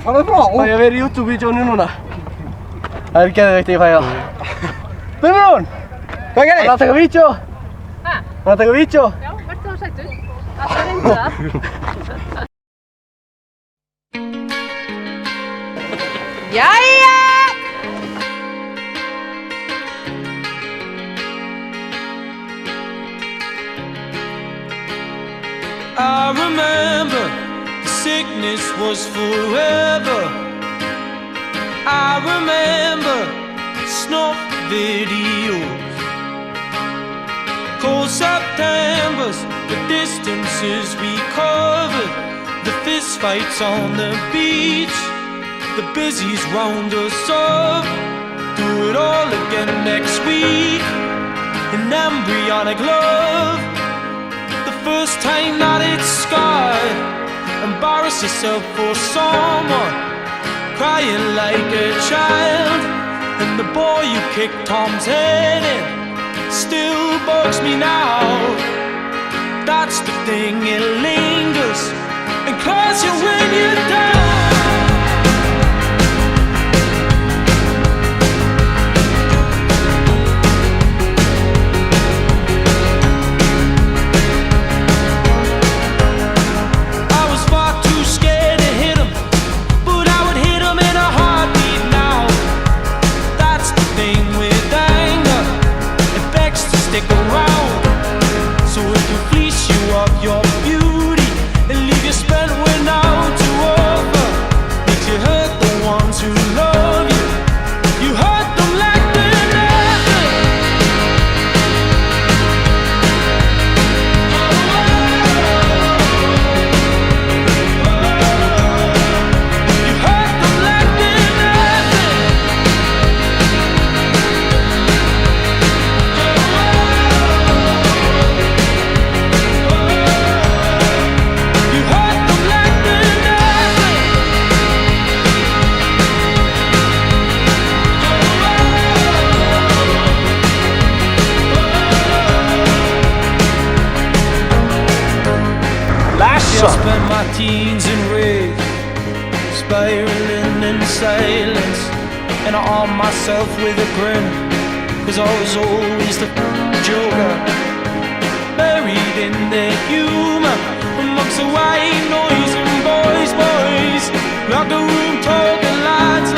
Fan bra! Jag vill YouTube-video nu nu. Perché ti fai? Benvenuto! Magari! Andate a video? Andate a video? Ja, hvert har sagt ut. Jeg ser ikke det. Ja, ja! I remember the sickness was forever. I remember snuff videos, cold Septembers, the distances we covered, the fist fights on the beach, the busies round us up. Do it all again next week in embryonic love. First time that it's scarred, embarrass yourself for someone, crying like a child. And the boy you kicked Tom's head in still bugs me now. That's the thing, it lingers and claws you when you're down. Stick around so it can fleece you of your beauty and leave you spent without to offer. Makes you hurt the ones who love you. You hurt them like they're nothing. You hurt them like they're nothing. I spent my teens in rage, spiraling in silence, and I armed myself with a grin, cause I was always the joker, buried in their humor, amongst the white noise and boys, locked a room talking lads,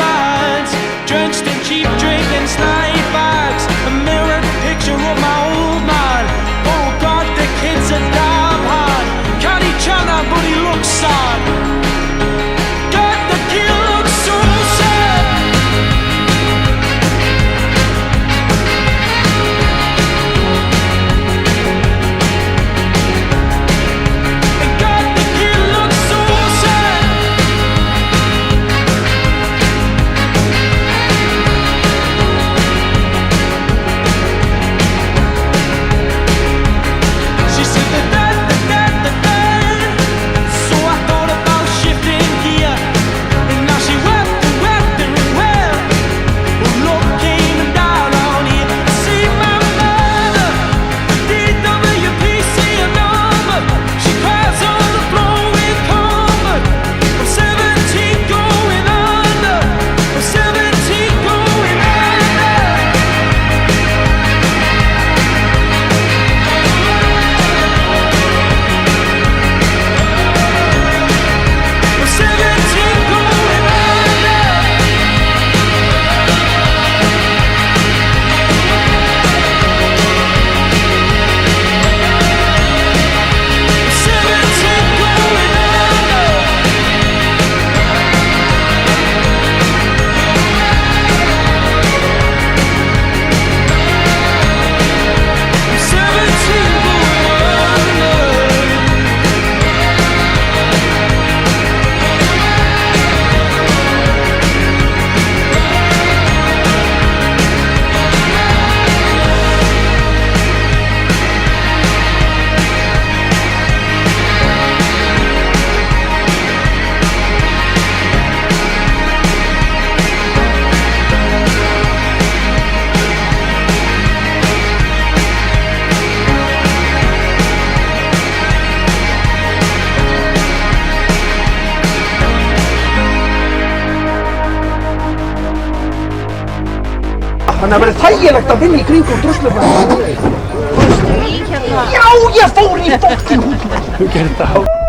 drenched in cheap drink and snipe bags, a mirrored picture of my old man. Oh God, the kid's a damn hard. Can't each other, but he looks sad. God, the kid looks so sad. And God, the kid looks so sad. Þannig að verður þægilegt að vinna í kringum druslufræði. Fórstu í hérna? Já, ég fór í fokkin húsinu. Þú gerir þetta á.